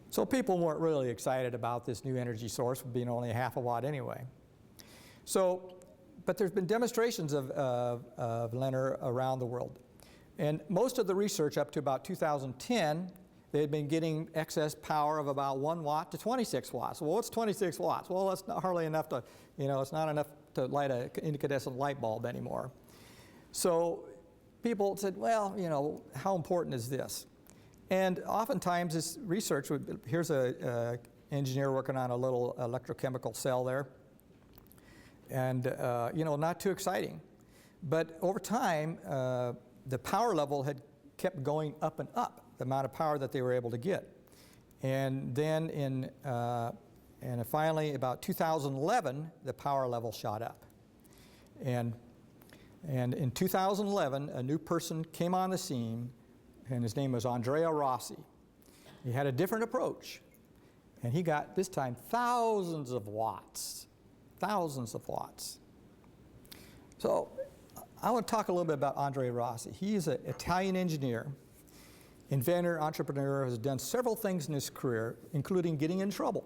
So people weren't really excited about this new energy source being only a half a watt anyway. So, but there's been demonstrations of Lenr around the world. And most of the research up to about 2010, they had been getting excess power of about 1 watt to 26 watts. Well, what's 26 watts? Well, that's not hardly enough to, it's not enough to light an incandescent light bulb anymore. So people said, well, how important is this? And oftentimes this research here's an engineer working on a little electrochemical cell there. And, not too exciting. But over time, the power level had kept going up and up, the amount of power that they were able to get. And then finally, about 2011, the power level shot up. And in 2011, a new person came on the scene, and his name was Rossi. He had a different approach, and he got, this time, thousands of watts. Thousands of watts. So I want to talk a little bit about Rossi. He is an Italian engineer, inventor, entrepreneur, has done several things in his career, including getting in trouble.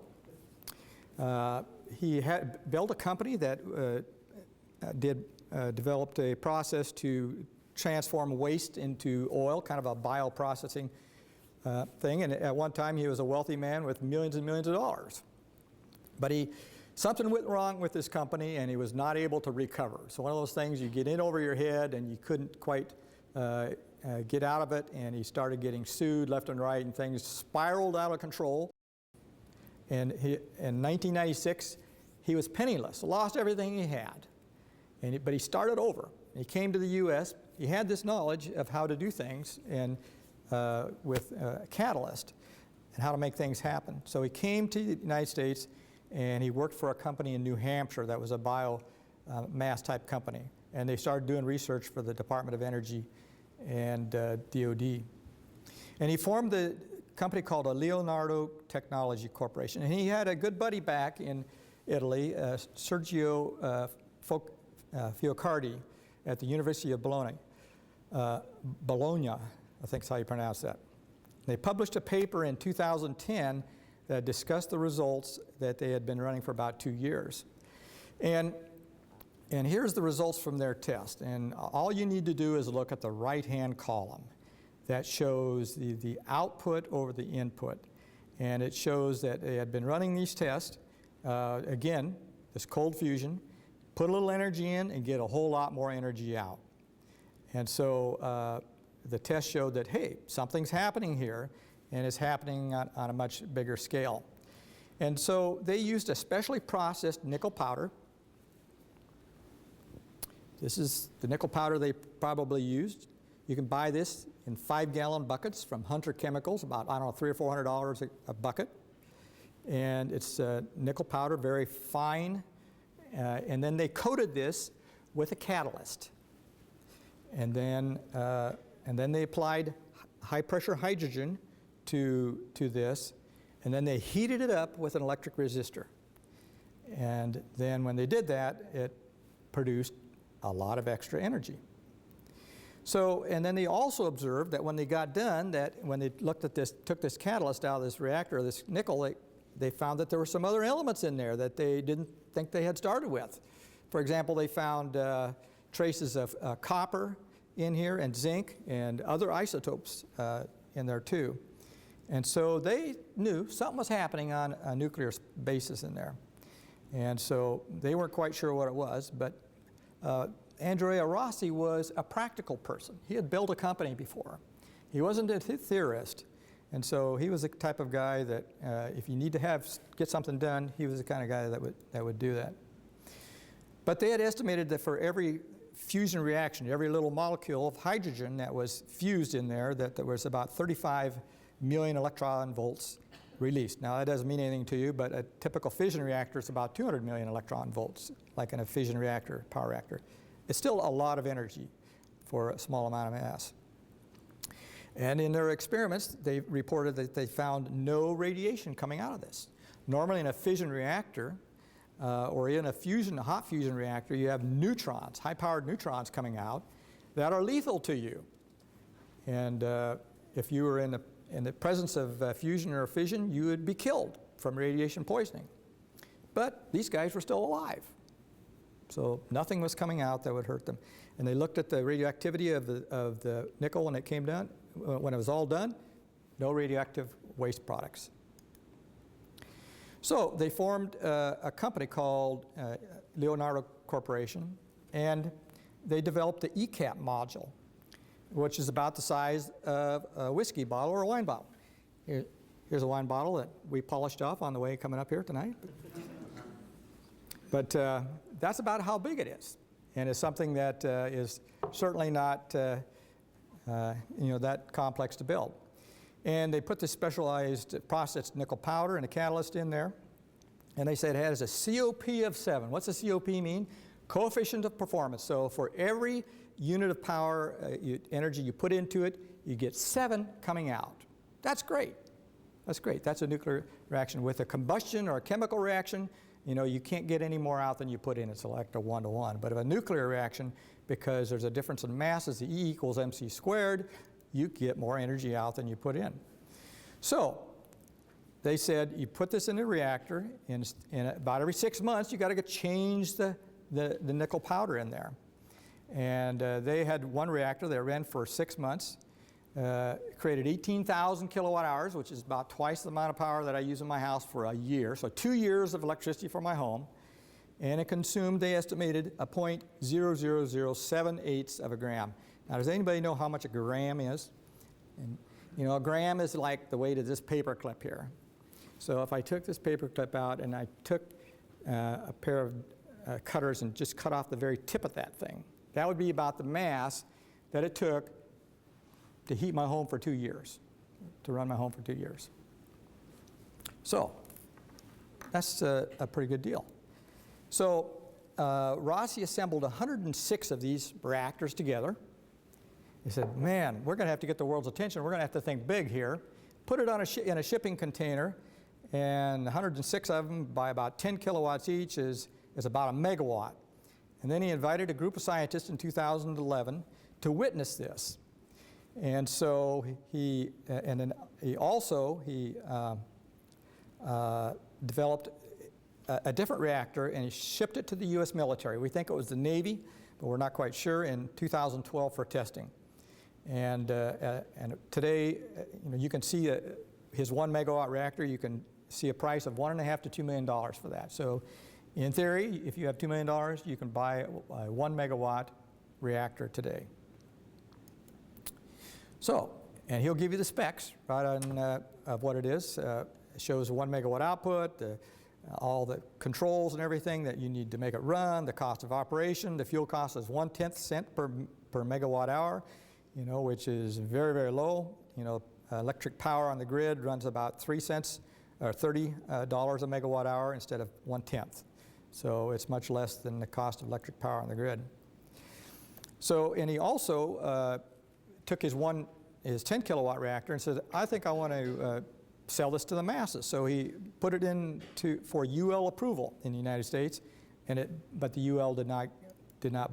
He had built a company that developed a process to transform waste into oil, kind of a bioprocessing thing. And at one time, he was a wealthy man with millions and millions of dollars. But something went wrong with this company, and he was not able to recover. So one of those things, you get in over your head, and you couldn't quite get out of it, and he started getting sued left and right, and things spiraled out of control. And in 1996, he was penniless, lost everything he had. But he started over. He came to the U.S. He had this knowledge of how to do things with a catalyst and how to make things happen. So he came to the United States, and he worked for a company in New Hampshire that was a biomass type company. And they started doing research for the Department of Energy and DOD. And he formed a company called a Leonardo Technology Corporation. And he had a good buddy back in Italy, Sergio Fioccardi at the University of Bologna. Bologna, I think is how you pronounce that. They published a paper in 2010 that discussed the results that they had been running for about 2 years. And here's the results from their test. And all you need to do is look at the right-hand column that shows the output over the input. And it shows that they had been running these tests, again, this cold fusion, put a little energy in and get a whole lot more energy out. And so the test showed that, hey, something's happening here, and it's happening on a much bigger scale. And so they used a specially processed nickel powder. This is the nickel powder they probably used. You can buy this in 5-gallon buckets from Hunter Chemicals, about, I don't know, $300 or $400 a bucket. And it's nickel powder, very fine. And then they coated this with a catalyst. And then they applied high-pressure hydrogen to this, and then they heated it up with an electric resistor. And then when they did that, it produced a lot of extra energy. So, and then they also observed that when they got done, that when they looked at this, took this catalyst out of this reactor, this nickel, they found that there were some other elements in there that they didn't think they had started with. For example, they found traces of copper in here and zinc and other isotopes in there too. And so they knew something was happening on a nuclear basis in there. And so they weren't quite sure what it was, but Rossi was a practical person. He had built a company before. He wasn't a theorist. And so he was the type of guy that if you need to get something done, he was the kind of guy that would do that. But they had estimated that for every fusion reaction, every little molecule of hydrogen that was fused in there, that there was about 35 million electron volts released. Now that doesn't mean anything to you, but a typical fission reactor is about 200 million electron volts, like in a fission reactor, power reactor. It's still a lot of energy for a small amount of mass. And in their experiments, they reported that they found no radiation coming out of this. Normally in a fission reactor, or in a hot fusion reactor, you have neutrons, high-powered neutrons coming out that are lethal to you. And if you were in in the presence of fusion or fission, you would be killed from radiation poisoning. But these guys were still alive. So nothing was coming out that would hurt them. And they looked at the radioactivity of the nickel when it came down. When it was all done, no radioactive waste products. So they formed a company called Leonardo Corporation, and they developed the ECAP module, which is about the size of a whiskey bottle or a wine bottle. Here's a wine bottle that we polished off on the way coming up here tonight. But that's about how big it is. And it's something that is certainly not that complex to build. And they put this specialized processed nickel powder and a catalyst in there. And they said it has a COP of 7. What's a COP mean? Coefficient of performance. So for every unit of power, energy you put into it, you get 7 coming out. That's great. That's great. That's a nuclear reaction. With a combustion or a chemical reaction, you can't get any more out than you put in. It's like a 1-to-1. But if a nuclear reaction, because there's a difference in masses, the E equals mc squared, you get more energy out than you put in. So they said you put this in a reactor, and about every 6 months you got to change the nickel powder in there. And they had one reactor that ran for 6 months, created 18,000 kilowatt hours, which is about twice the amount of power that I use in my house for a year. So 2 years of electricity for my home. And it consumed, they estimated, a 0.00078 of a gram. Now, does anybody know how much a gram is? And, a gram is like the weight of this paper clip here. So if I took this paper clip out and I took a pair of cutters and just cut off the very tip of that thing, that would be about the mass that it took to heat my home for 2 years, to run my home for 2 years. So that's a pretty good deal. So Rossi assembled 106 of these reactors together. He said, man, we're going to have to get the world's attention. We're going to have to think big here. Put it on in a shipping container, and 106 of them by about 10 kilowatts each is about a megawatt. And then he invited a group of scientists in 2011 to witness this. And so he developed a different reactor, and he shipped it to the U.S. military. We think it was the Navy, but we're not quite sure, in 2012 for testing. And today, you can see his 1 megawatt reactor. You can see a price of $1.5 to $2 million for that. So in theory, if you have $2 million, you can buy a 1 megawatt reactor today. So, and he'll give you the specs right on of what it is. It shows a 1 megawatt output, all the controls and everything that you need to make it run, the cost of operation. The fuel cost is 1/10 cent per megawatt hour, which is very, very low. Electric power on the grid runs about 3 cents or $30 a megawatt hour instead of 1/10. So it's much less than the cost of electric power on the grid. So, and he also took his 10 kilowatt reactor and said, I think I want to sell this to the masses. So he put it in for UL approval in the United States, but the UL did not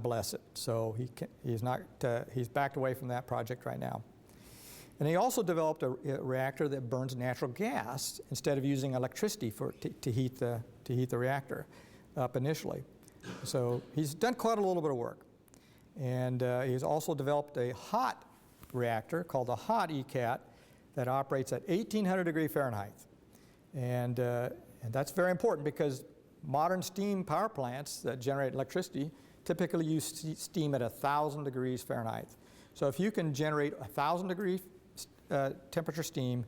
bless it. So he's backed away from that project right now. And he also developed a reactor that burns natural gas instead of using electricity to heat the reactor up initially. So he's done quite a little bit of work. And he's also developed a hot reactor called the hot ECAT that operates at 1800 degrees Fahrenheit. And that's very important because modern steam power plants that generate electricity typically use steam at 1000 degrees Fahrenheit. So if you can generate 1000 degree temperature steam,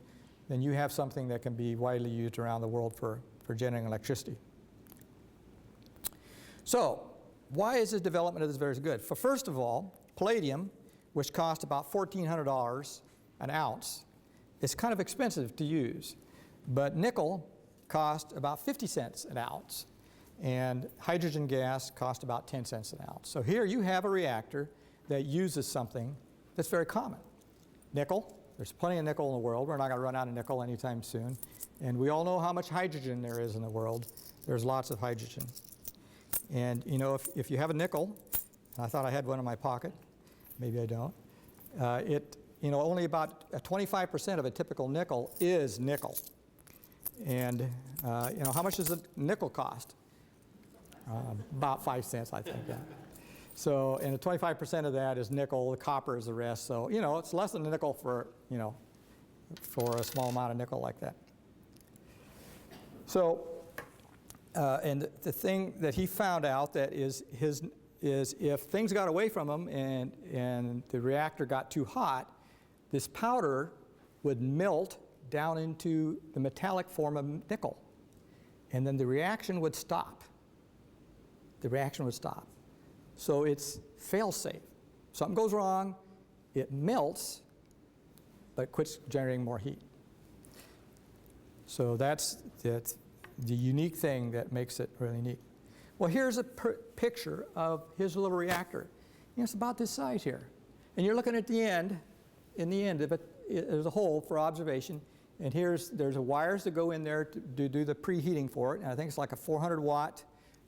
then you have something that can be widely used around the world for generating electricity. So why is this development of this very good? First of all, palladium, which costs about $1,400 an ounce, is kind of expensive to use. But nickel costs about 50 cents an ounce, and hydrogen gas costs about 10 cents an ounce. So here you have a reactor that uses something that's very common. Nickel, there's plenty of nickel in the world. We're not going to run out of nickel anytime soon. And we all know how much hydrogen there is in the world. There's lots of hydrogen. And if you have a nickel, and I thought I had one in my pocket, maybe I don't, only about 25% of a typical nickel is nickel. And how much does a nickel cost? About 5 cents, I think. Yeah. So, and 25% of that is nickel. The copper is the rest. So, it's less than a nickel for a small amount of nickel like that. So, and the thing that he found out that is if things got away from him and the reactor got too hot, this powder would melt down into the metallic form of nickel. And then the reaction would stop. The reaction would stop. So it's fail-safe. Something goes wrong, it melts, but quits generating more heat. So that's the unique thing that makes it really neat. Well, here's a picture of his little reactor. It's about this size here. And you're looking at the end, in the end of it, there's a hole for observation. And there's wires that go in there to do the preheating for it. And I think it's like a 400 watt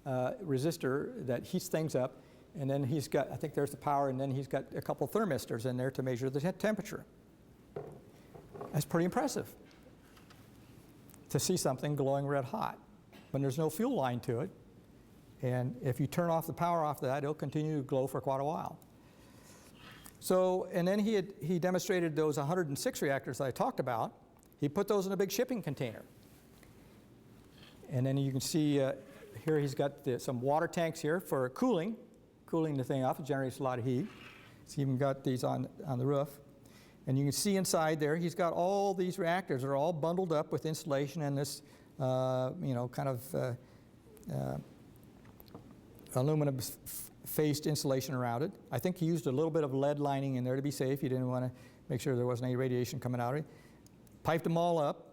resistor that heats things up. And then he's got, I think there's the power, and then he's got a couple thermistors in there to measure the temperature. That's pretty impressive to see something glowing red hot when there's no fuel line to it. And if you turn off the power off that, it'll continue to glow for quite a while. So, and then he demonstrated those 106 reactors that I talked about. He put those in a big shipping container. And then you can see here he's got some water tanks here for cooling the thing off. It generates a lot of heat. He's even got these on the roof. And you can see inside there, he's got all these reactors that are all bundled up with insulation and this, kind of aluminum-faced insulation around it. I think he used a little bit of lead lining in there to be safe. He didn't want to make sure there wasn't any radiation coming out of it. Piped them all up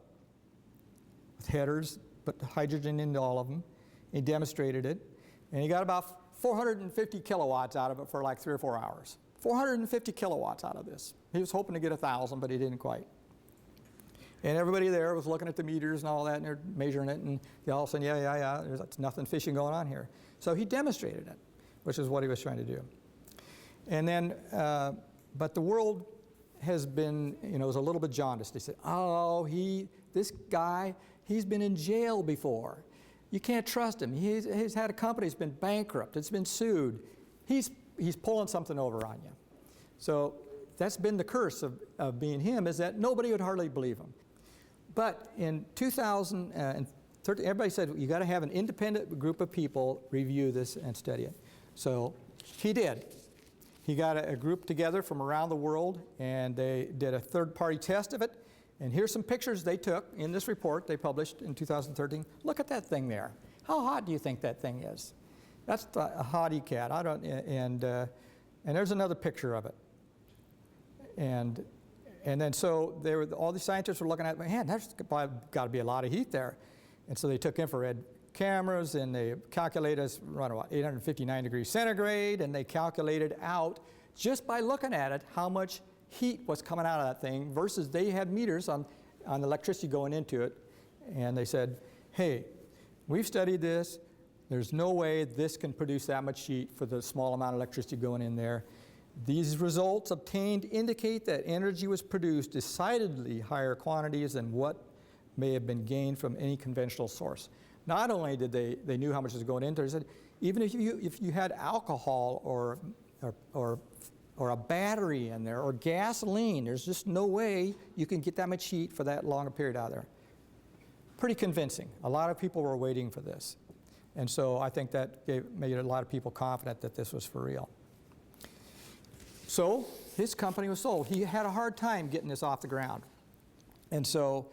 with headers, put the hydrogen into all of them. He demonstrated it. And he got about 450 kilowatts out of it for like 3 or 4 hours. 450 kilowatts out of this. He was hoping to get 1,000, but he didn't quite. And everybody there was looking at the meters and all that, and they're measuring it, and they all saying, yeah, there's nothing fishy going on here. So he demonstrated it, which is what he was trying to do. And then, but the world has been, was a little bit jaundiced. They said, this guy, he's been in jail before. You can't trust him. He's had a company that's been bankrupt. It's been sued. He's pulling something over on you. So that's been the curse of being him, is that nobody would hardly believe him. But in 2013, everybody said, you got to have an independent group of people review this and study it. So he did. He got a group together from around the world, and they did a third-party test of it. And here's some pictures they took in this report they published in 2013. Look at that thing there. How hot do you think that thing is? That's a hottie cat. And there's another picture of it. And then so all the scientists were looking at, man, there's got to be a lot of heat there. And so they took infrared cameras and they calculated around about 859 degrees centigrade, and they calculated out just by looking at it how much heat was coming out of that thing versus they had meters on electricity going into it. And they said, hey, we've studied this. There's no way this can produce that much heat for the small amount of electricity going in there. These results obtained indicate that energy was produced decidedly higher quantities than what may have been gained from any conventional source. Not only did they knew how much was going into it, they said, even if you had alcohol or a battery in there or gasoline, there's just no way you can get that much heat for that long a period out there. Pretty convincing. A lot of people were waiting for this. And so I think that made a lot of people confident that this was for real. So his company was sold. He had a hard time getting this off the ground. And so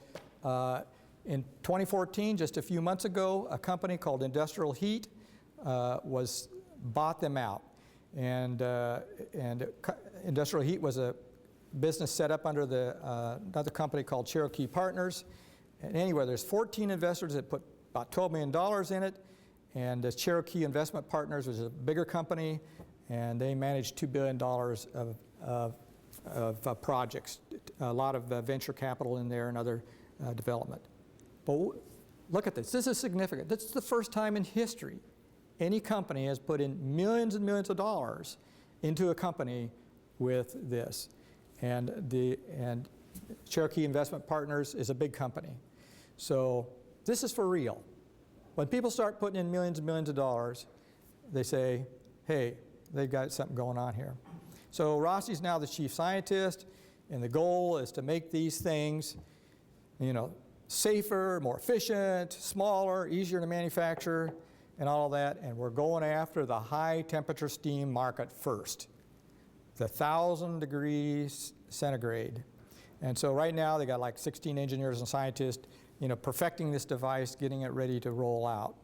in 2014, just a few months ago, a company called Industrial Heat bought them out. And Industrial Heat was a business set up under another company called Cherokee Partners. And anyway, there's 14 investors that put about $12 million in it. And the Cherokee Investment Partners was a bigger company, and they managed $2 billion of projects, a lot of venture capital in there and other development. But look at this. This is significant. This is the first time in history any company has put in millions and millions of dollars into a company with this. and Cherokee Investment Partners is a big company. So this is for real. When people start putting in millions and millions of dollars, they say, hey, they've got something going on here. So Rossi's now the chief scientist, and the goal is to make these things, safer, more efficient, smaller, easier to manufacture, and all of that. And we're going after the high temperature steam market first, the 1,000 degrees centigrade. And so right now they got like 16 engineers and scientists, perfecting this device, getting it ready to roll out.